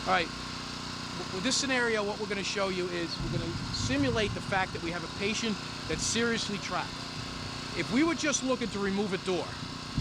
All right, with this scenario, what we're going to show you is we're going to simulate the fact that we have a patient that's seriously trapped. If we were just looking to remove a door,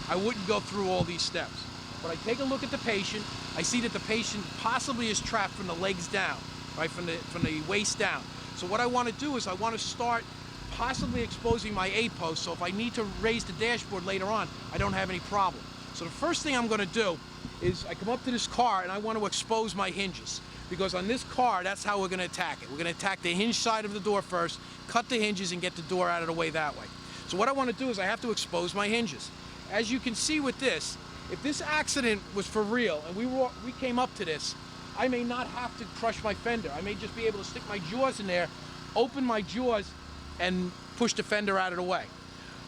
I wouldn't go through all these steps. But I take a look at the patient, I see that the patient possibly is trapped from the legs down, right, from the waist down. So what I want to do is I want to start possibly exposing my A-post, so if I need to raise the dashboard later on, I don't have any problem. So the first thing I'm going to do is I come up to this car and I want to expose my hinges. Because on this car, that's how we're going to attack it. We're going to attack the hinge side of the door first, cut the hinges and get the door out of the way that way. So what I want to do is I have to expose my hinges. As you can see with this, if this accident was for real and we came up to this, I may not have to crush my fender. I may just be able to stick my jaws in there, open my jaws, and push the fender out of the way.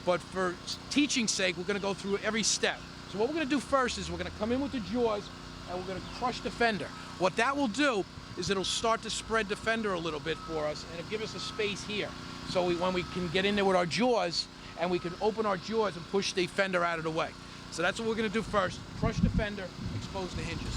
But for teaching's sake, we're going to go through every step. So what we're going to do first is we're going to come in with the jaws and we're going to crush the fender. What that will do is it'll start to spread the fender a little bit for us and it'll give us a space here. So when we can get in there with our jaws and we can open our jaws and push the fender out of the way. So that's what we're going to do first. Crush the fender, expose the hinges.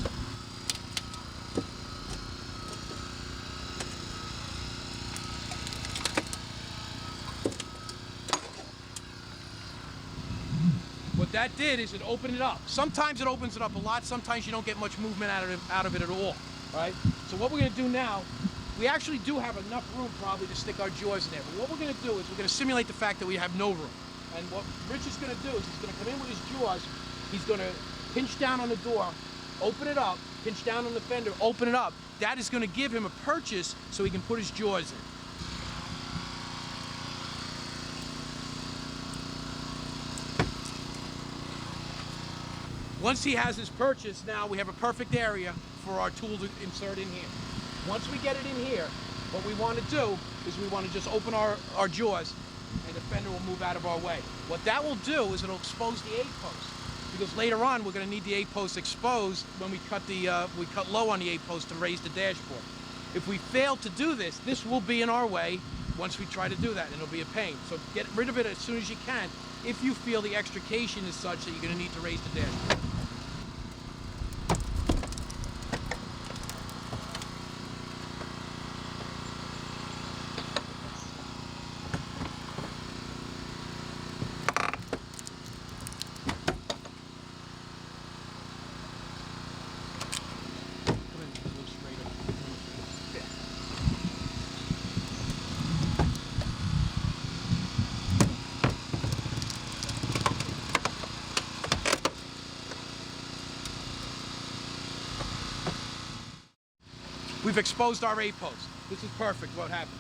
What that did is it opened it up. Sometimes it opens it up a lot, sometimes you don't get much movement out of it at all, right? So what we're going to do now, we actually do have enough room probably to stick our jaws in there, but what we're going to do is we're going to simulate the fact that we have no room. And what Rich is going to do is he's going to come in with his jaws, he's going to pinch down on the door, open it up, pinch down on the fender, open it up. That is going to give him a purchase so he can put his jaws in. Once he has his purchase, now we have a perfect area for our tool to insert in here. Once we get it in here, what we want to do is we want to just open our jaws and the fender will move out of our way. What that will do is it'll expose the A-post, because later on we're going to need the A-post exposed when we cut low on the A-post to raise the dashboard. If we fail to do this, this will be in our way once we try to do that, and it'll be a pain. So get rid of it as soon as you can if you feel the extrication is such that you're going to need to raise the dashboard. We've exposed our A-post. This is perfect what happened.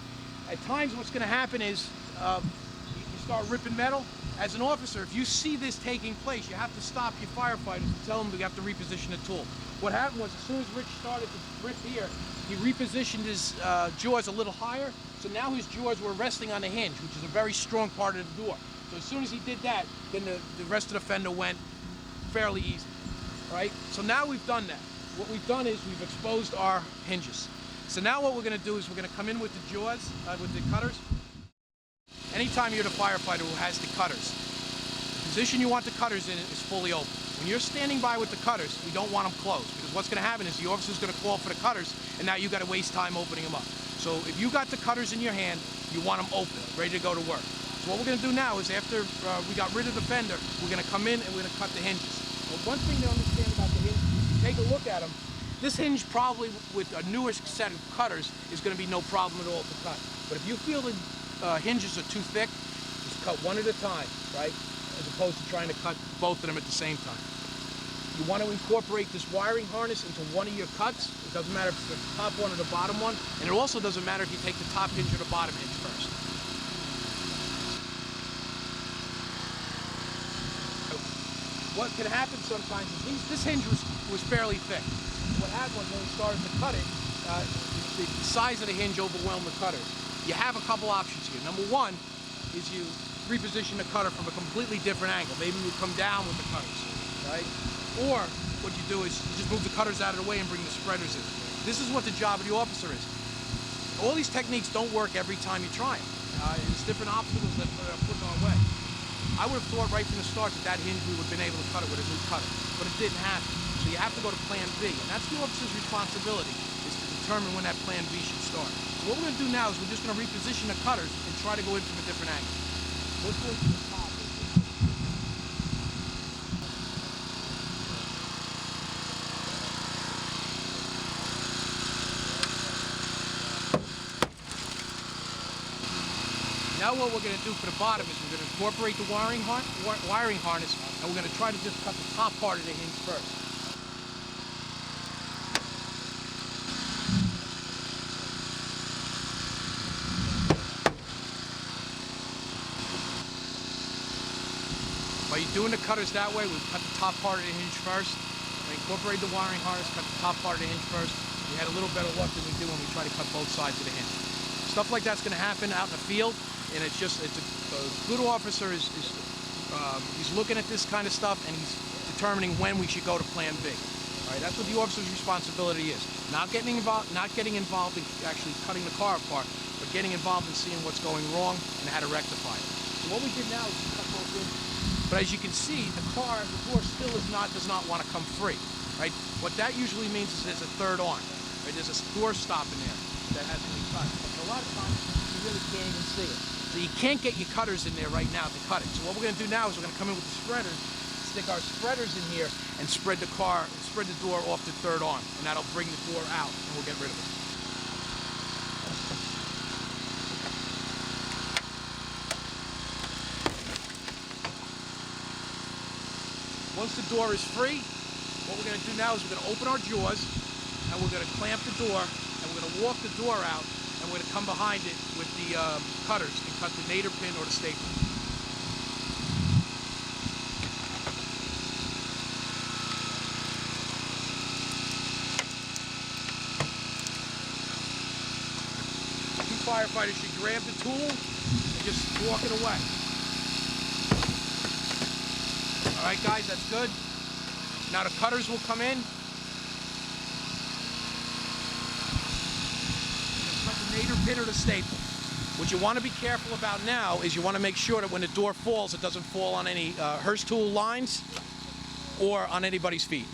At times what's going to happen is you start ripping metal. As an officer, if you see this taking place, you have to stop your firefighters and tell them we have to reposition the tool. What happened was as soon as Rich started to rip here, he repositioned his jaws a little higher, so now his jaws were resting on the hinge, which is a very strong part of the door. So as soon as he did that, then the rest of the fender went fairly easy. Right? So now we've done that. What we've done is we've exposed our hinges. So now what we're going to do is we're going to come in with the jaws, with the cutters. Anytime you're the firefighter who has the cutters, the position you want the cutters in is fully open. When you're standing by with the cutters, we don't want them closed, because what's going to happen is the officer's going to call for the cutters, and now you've got to waste time opening them up. So if you got the cutters in your hand, you want them open, ready to go to work. So what we're going to do now is after we got rid of the fender, we're going to come in and we're going to cut the hinges. Well, one thing to understand about the hinges, take a look at them. This hinge probably with a newer set of cutters is going to be no problem at all to cut. But if you feel the hinges are too thick, just cut one at a time, right? As opposed to trying to cut both of them at the same time. You want to incorporate this wiring harness into one of your cuts. It doesn't matter if it's the top one or the bottom one. And it also doesn't matter if you take the top hinge or the bottom hinge first. What can happen sometimes is this hinge was fairly thick. What happened was when we started to cut it, the size of the hinge overwhelmed the cutters. You have a couple options here. Number one is you reposition the cutter from a completely different angle. Maybe you come down with the cutters, right? Or what you do is you just move the cutters out of the way and bring the spreaders in. This is what the job of the officer is. All these techniques don't work every time you try them. There's different obstacles that are put in our way. I would have thought right from the start that hinge we would have been able to cut it with a new cutter, but it didn't happen. So So you have to go to plan B, and that's the officer's responsibility, is to determine when that plan B should start. So what we're going to do now is we're just going to reposition the cutters and try to go in from a different angle. Let's go to the top. Now what we're going to do for the bottom is we're going to incorporate the wiring harness, and we're going to try to just cut the top part of the hinge first. By doing the cutters that way, we cut the top part of the hinge first. We incorporate the wiring harness, cut the top part of the hinge first. We had a little better luck than we do when we try to cut both sides of the hinge. Stuff like that's going to happen out in the field. And it's a good officer he's looking at this kind of stuff, and he's determining when we should go to plan B. All right, that's what the officer's responsibility is. Not getting involved in actually cutting the car apart, but getting involved in seeing what's going wrong and how to rectify it. So what we did now is we cut both in. But as you can see, the door still does not want to come free. Right? What that usually means is there's a third arm. Right? There's a door stop in there that has to be cut. And a lot of times you really can't even see it. So you can't get your cutters in there right now to cut it. So what we're going to do now is we're going to come in with the spreaders, stick our spreaders in here, and spread the door off the third arm, and that'll bring the door out, and we'll get rid of it. Once the door is free, what we're going to do now is we're going to open our jaws, and we're going to clamp the door, and we're going to walk the door out, and we're going to come behind it with the cutters and cut the nadir pin or the staple. Two firefighters should grab the tool and just walk it away. All right, guys, that's good. Now the cutters will come in. The nadir pin or the staple. What you want to be careful about now is you want to make sure that when the door falls, it doesn't fall on any Hearst tool lines or on anybody's feet.